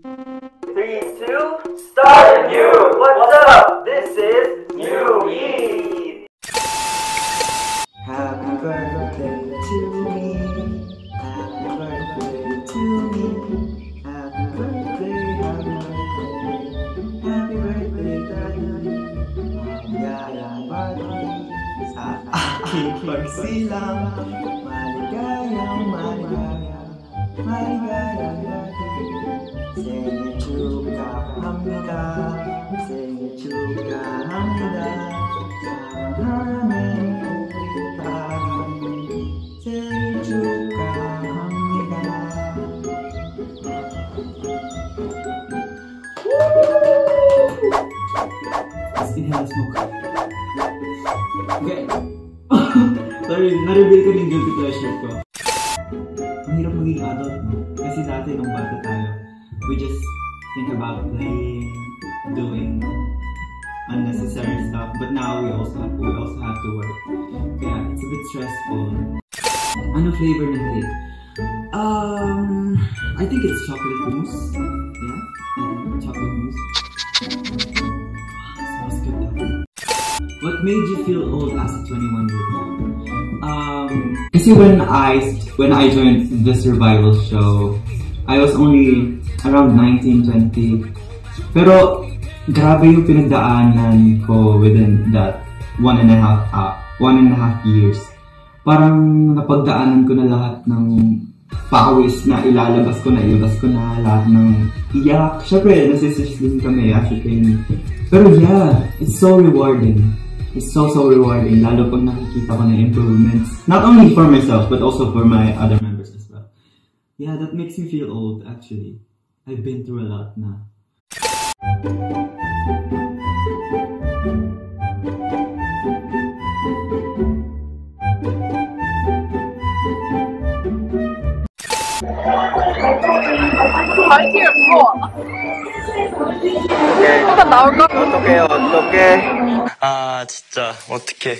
3, 2, start new! What's up? This is New Eid! Happy birthday to me. Happy birthday to me. Happy birthday, happy birthday. Happy birthday, Daddy. Maligayang birthday sa aking pagsilang. Maligayang, maligayang, maligayang birthday. Sing chuka hamida, sing chuka hamida. Amen. Inhale smoke. Okay. Sorry, na-reveal ko yung guilty pleasure ko. Ang hirap maging adult, no? Kasi dati nung bata tayo, we just think about playing, doing unnecessary stuff. But now we also have to work. Kaya it's a bit stressful. Ano flavor ng cake? I think it's chocolate mousse. Yeah? Chocolate mousse. Smells good though. What made you feel old as a 21-year-old? Kasi when I joined the survival show, I was only around 19, 20. Pero grabe yung pinagdaanan ko within that 1.5 years. Parang napagdaanan ko na lahat ng pawis na ilabas ko na lahat ng iyak. Siyempre, nasisis din kami after training. Pero yeah, it's so rewarding. It's so rewarding, lalo pag nakikita ko na improvements. Not only for myself, but also for my other members as well. Yeah, that makes me feel old actually. I've been through a lot na. 어떡해. 아, 진짜, 어떡해.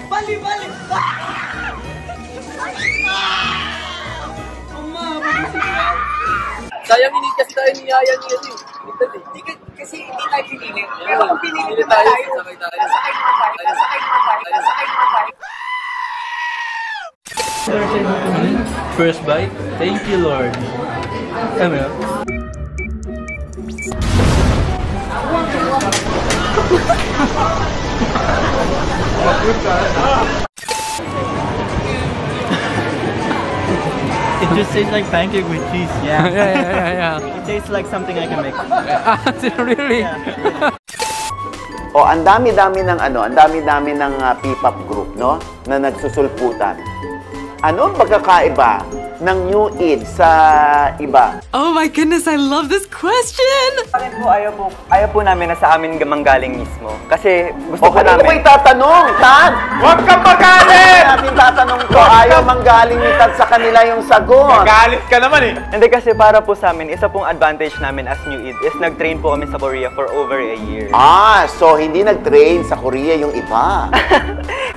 빨리! 엄마, sayang hindi kasi tayo niyaya niya ito. Kasi hindi tayo pinili. Pero kung pinili tayo, sakay tayo. First bite? Thank you, Lord. Ano? It just tastes like pancake with cheese. Yeah. It tastes like something I can make. Really? Yeah. O, ang dami-dami ng P-pop group, no? Na nagsusulputan. Ano ang pagkakaiba ng New Eid sa iba? Oh my goodness, I love this question! Bakit po ayaw po namin na sa amin manggaling mismo? Kasi gusto po namin... Huwag ko itatanong, Tad! Huwag kang magalit! Natin tatanong ko, ayaw manggaling ni Tad sa kanila yung sagot. Magalit ka naman eh! Hindi kasi para po sa amin, isa pong advantage namin as New Eid is nag-train po kami sa Korea for over a year. Ah, so hindi nag-train sa Korea yung iba.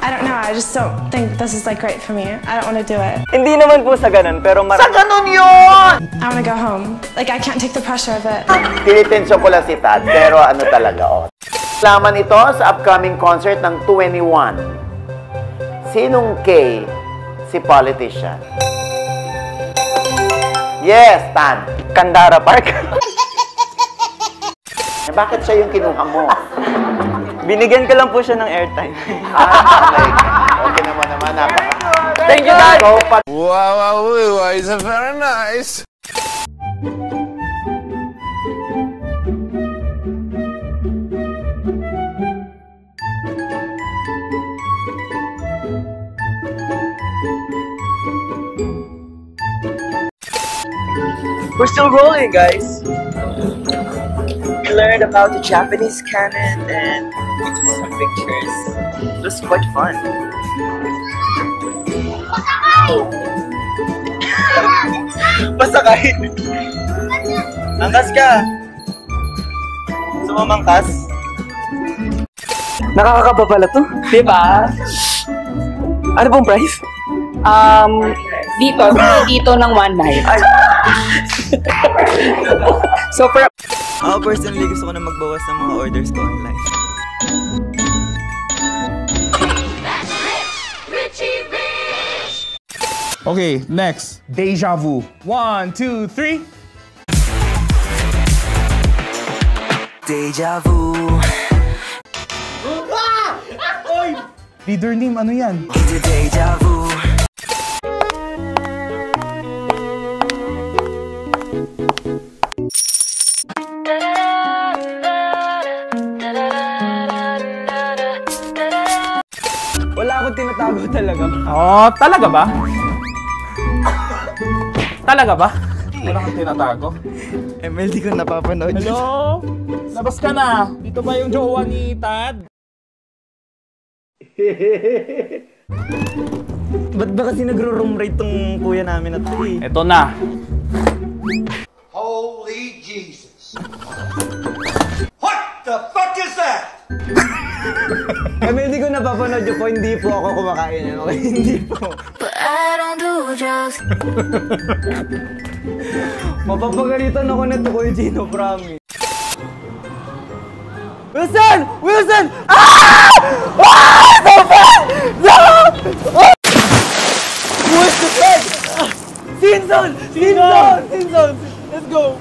I don't know, I just don't think this is like great for me. I don't want to do it. Hindi naman po sa ganun, pero Sa ganun yun! I want to go home. Like, I can't take the pressure of it. Tinitensyon ko lang si Tad, pero ano talaga, oh. Laman ito sa upcoming concert ng 21. Sinong K si politician? Yes, Tad. Candara Park. Bakit siya yung kinuha mo? Binigyan ko lang po siya ng airtime. Okay naman, napaka. Thank you, Dad! Wow, it's very nice. We're still rolling, guys. We learned about the Japanese canon and we took some pictures. It was quite fun. Pasakay! Angkas ka! Sumamangkas. Nakakakaba pala to. Diba? Ano pong price? Dito ng one night. So for... Ako personally gusto ko na magbawas ng mga orders ko online. Okay, next. Deja vu. 1, 2, 3. Deja vu. Oy! Leader name, ano yan? It's a deja vu. Wala akong tinatago talaga. Oh, talaga ba? Talaga ba? Wala kang tinatago. ML, di ko napapanood. Hello? Labas ka na. Dito ba yung jowa ni Tad? Ba't ba kasi nagro-room rate tong kuya namin at eh? Ito na. Holy Jesus. What the fuck is that? Kami hindi ko napapanood yung po, hindi po ako kumakain yan. Okay, hindi po. Mapapagalitan ako na to, Kuya Gino, promise. Wilson! Wilson! Ah! Ah! So fast! No! Oh! What's the head? Sinson! Sinson! Sinson! Let's go!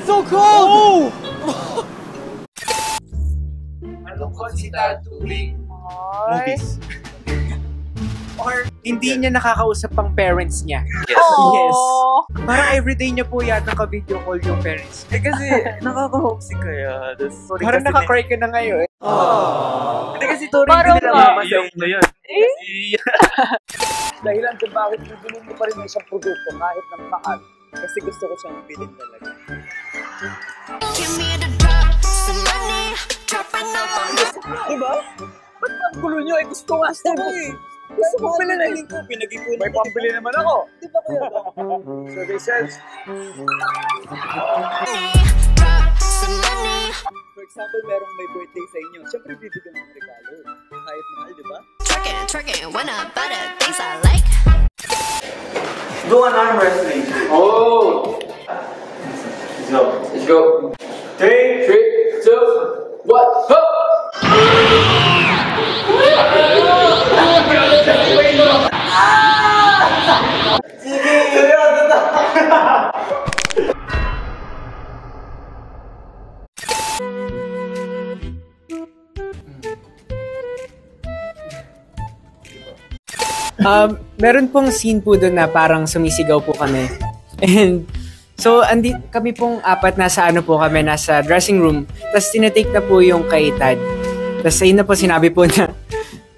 So cold! Oh! Ano consider tuwing movies? Or hindi niya nakakausap ang parents niya? Yes. Yes. Parang everyday niya po yata ka-video call yung parents. Eh kasi nakaka-homesick kaya. Parang naka-cry ka na ngayon. Hindi kasi Tori hindi nila mamasay na yun. Dahilan kung bakit bibili mo pa rin ng isang produkto kahit ng mahal. Kasi gusto ko siyang bilhin talaga. Diba? Ba't ang gulo nyo? Eh gusto nga sa mo eh. Gusto ko pala na ko. Pinag-ipunan. May pambili naman ako. Di ba kaya ba? Survey says. For example, merong may birthday sa inyo. Siyempre, bibigyan ng regalo. Kahit mahal, di ba? Twerking, wanna buy the things I like. Do an arm wrestling. Oh! Let's go. Let's go. 3, 2, 1, go! Meron pong scene po doon na parang sumisigaw po kami. And so, kami pong apat nasa nasa dressing room. Tapos tinatake na po yung kay Tad. Tapos ayun na po sinabi po na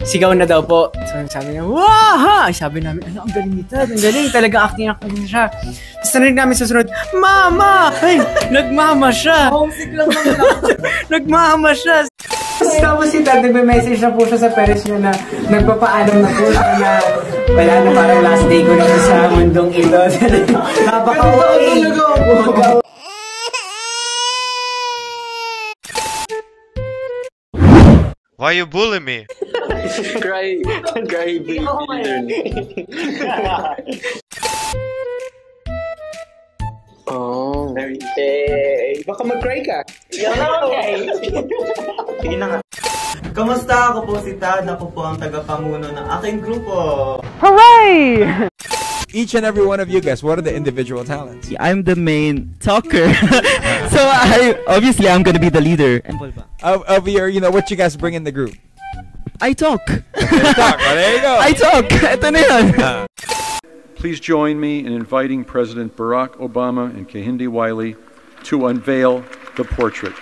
sigaw na daw po. So sabi niya, wow! Sabi namin, ano, ang galing ni Tad, ang galing. Talagang acting siya. Tapos narinig namin susunod, Mama! Ay, nagmama siya. Homesick lang naman ako. Nagmama siya. Tapos si Tad, nagme-message na po siya sa parents niya na nagpapaalam na po siya na wala na, parang last day ko na sa mundong ito. Napaka-okay. Why you bully me? Cry baby. Oh, baka mag-cry ka. Okay. Sige na nga. Kamusta? Ako po si Tad. Ako po ang tagapamuno ng aking grupo. Hooray! Each and every one of you guys, what are the individual talents? I'm the main talker. So obviously I'm gonna be the leader. Of your, what you guys bring in the group? I talk. There you go. I talk. Ito na yun. Please join me in inviting President Barack Obama and Kehinde Wiley to unveil the portrait.